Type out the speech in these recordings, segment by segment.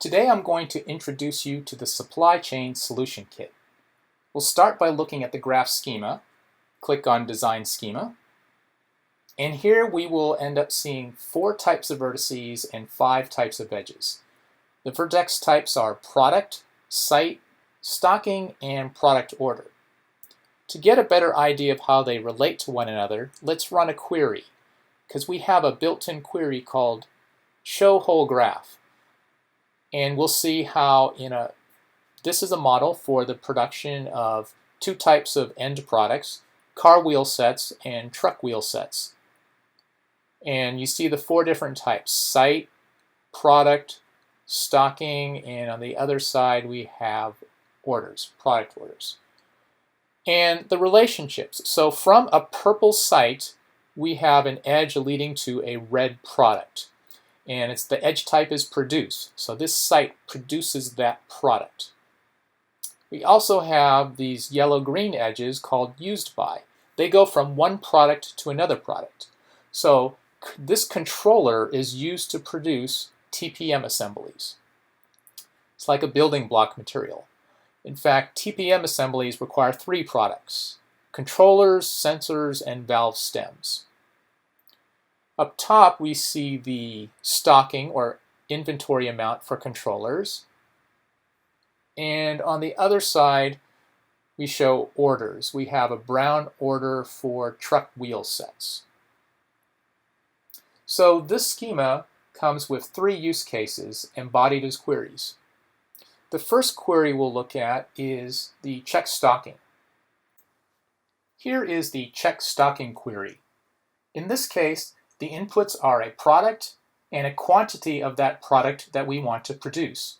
Today I'm going to introduce you to the Supply Chain Solution Kit. We'll start by looking at the graph schema. Click on Design Schema. And here we will end up seeing 4 types of vertices and 5 types of edges. The vertex types are product, site, stocking, and product order. To get a better idea of how they relate to one another, let's run a query, because we have a built-in query called show whole graph. And we'll see how this is a model for the production of 2 types of end products, car wheel sets and truck wheel sets. And you see the 4 different types: site, product, stocking, and on the other side we have orders, product orders. And the relationships. So from a purple site, we have an edge leading to a red product. And the edge type is produce. So this site produces that product. We also have these yellow-green edges called used by. They go from one product to another product. So this controller is used to produce TPM assemblies. It's like a building block material. In fact, TPM assemblies require 3 products: controllers, sensors, and valve stems. Up top, we see the stocking or inventory amount for controllers. And on the other side, we show orders. We have a brown order for truck wheel sets. So this schema comes with 3 use cases embodied as queries. The first query we'll look at is the check stocking. Here is the check stocking query. In this case, the inputs are a product and a quantity of that product that we want to produce.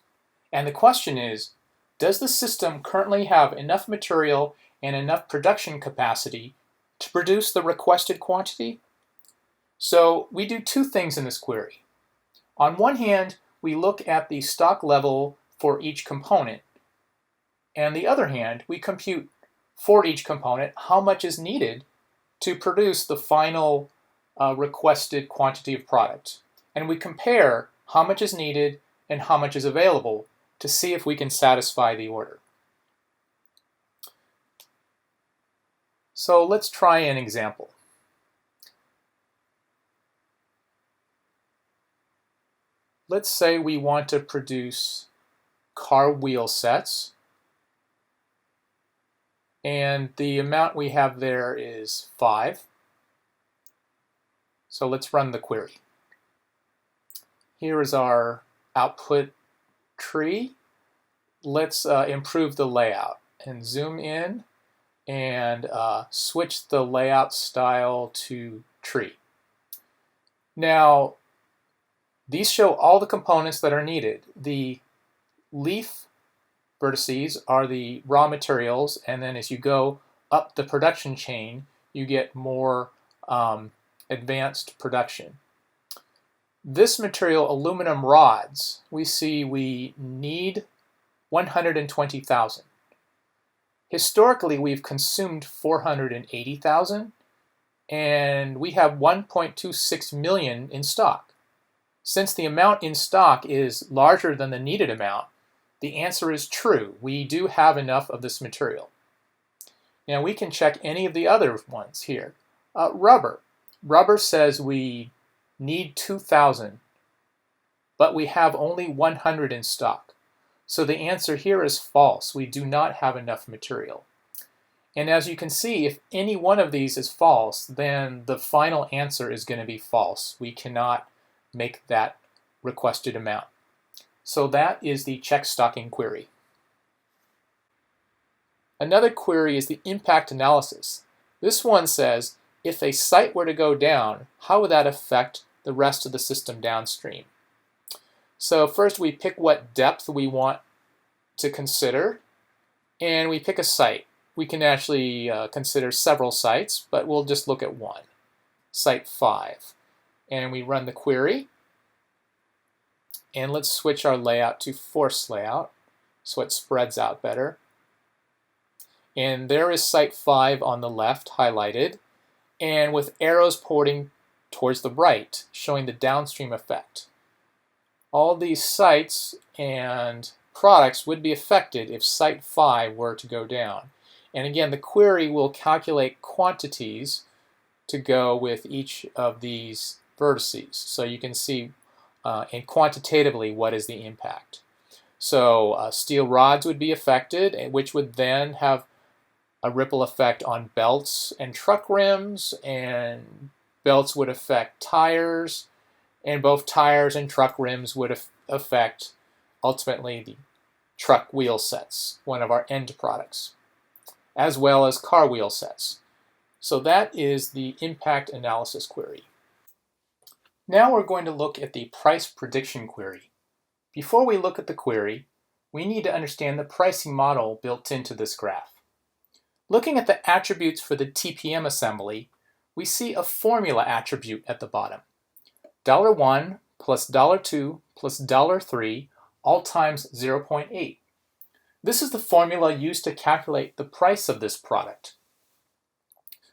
And the question is, does the system currently have enough material and enough production capacity to produce the requested quantity? So we do 2 things in this query. On one hand, we look at the stock level for each component. And on the other hand, we compute for each component how much is needed to produce the final requested quantity of product. And we compare how much is needed and how much is available to see if we can satisfy the order. So let's try an example. Let's say we want to produce car wheel sets, and the amount we have there is 5. So let's run the query. Here is our output tree. Let's improve the layout and zoom in and switch the layout style to tree. Now, these show all the components that are needed. The leaf vertices are the raw materials, and then as you go up the production chain, you get more advanced production. This material, aluminum rods, we see we need 120,000. Historically, we've consumed 480,000, and we have 1.26 million in stock. Since the amount in stock is larger than the needed amount, the answer is true. We do have enough of this material. Now we can check any of the other ones here. Rubber. Rubber says we need 2,000, but we have only 100 in stock. So the answer here is false. We do not have enough material. And as you can see, if any one of these is false, then the final answer is going to be false. We cannot make that requested amount. So that is the check stocking query. Another query is the impact analysis. This one says, if a site were to go down, how would that affect the rest of the system downstream? So first we pick what depth we want to consider, and we pick a site. We can actually consider several sites, but we'll just look at one, site 5. And we run the query. And let's switch our layout to force layout so it spreads out better. And there is site 5 on the left highlighted, and with arrows pointing towards the right, showing the downstream effect. all these sites and products would be affected if site 5 were to go down. And again, the query will calculate quantities to go with each of these vertices. So you can see and quantitatively what is the impact. So steel rods would be affected, which would then have a ripple effect on belts and truck rims, and belts would affect tires, and both tires and truck rims would affect ultimately the truck wheel sets, one of our end products, as well as car wheel sets. So that is the impact analysis query. Now we're going to look at the price prediction query. Before we look at the query, we need to understand the pricing model built into this graph. Looking at the attributes for the TPM assembly, we see a formula attribute at the bottom. $1 plus $2 plus $3 all times 0.8. This is the formula used to calculate the price of this product.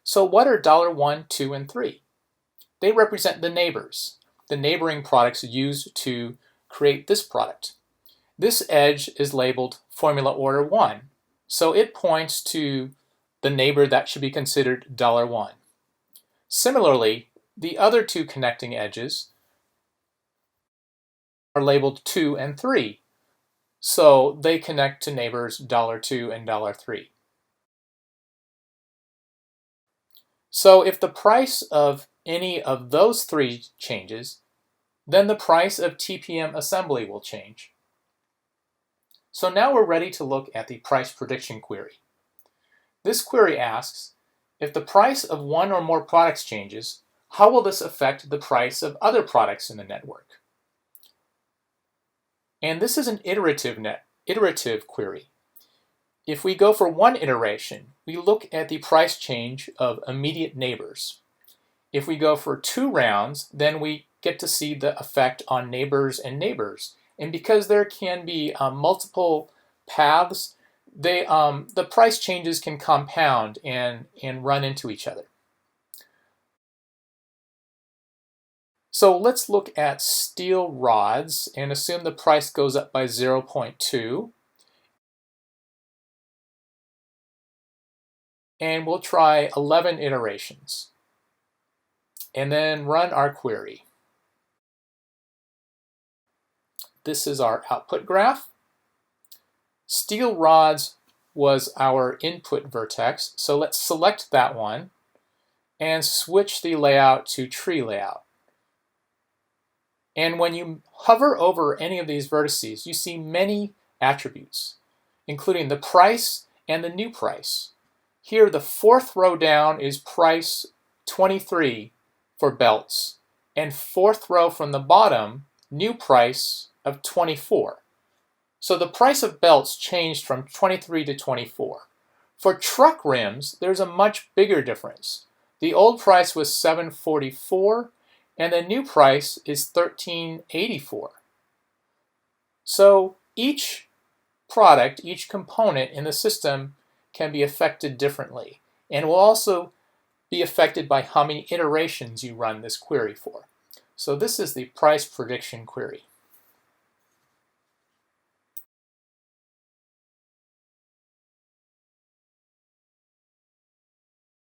So what are $1, 2, and 3? They represent the neighbors, the neighboring products used to create this product. This edge is labeled Formula Order 1, so it points to the neighbor that should be considered $1. Similarly, the other two connecting edges are labeled 2 and 3, so they connect to neighbors $2 and $3. So if the price of any of those three changes, then the price of TPM assembly will change. So now we're ready to look at the price prediction query. This query asks, if the price of one or more products changes, how will this affect the price of other products in the network? And this is an iterative query. If we go for one iteration, we look at the price change of immediate neighbors. If we go for 2 rounds, then we get to see the effect on neighbors and neighbors. And because there can be multiple paths, the price changes can compound and run into each other. So let's look at steel rods and assume the price goes up by 0.2. And we'll try 11 iterations. And then run our query. This is our output graph. Steel rods was our input vertex, so let's select that one and switch the layout to tree layout. And when you hover over any of these vertices, you see many attributes, including the price and the new price. Here, the 4th row down is price 23 for belts, and 4th row from the bottom, new price of 24. So the price of belts changed from 23 to 24. For truck rims, there's a much bigger difference. The old price was $7.44, and the new price is $13.84. So each product, each component in the system can be affected differently, and will also be affected by how many iterations you run this query for. So this is the price prediction query.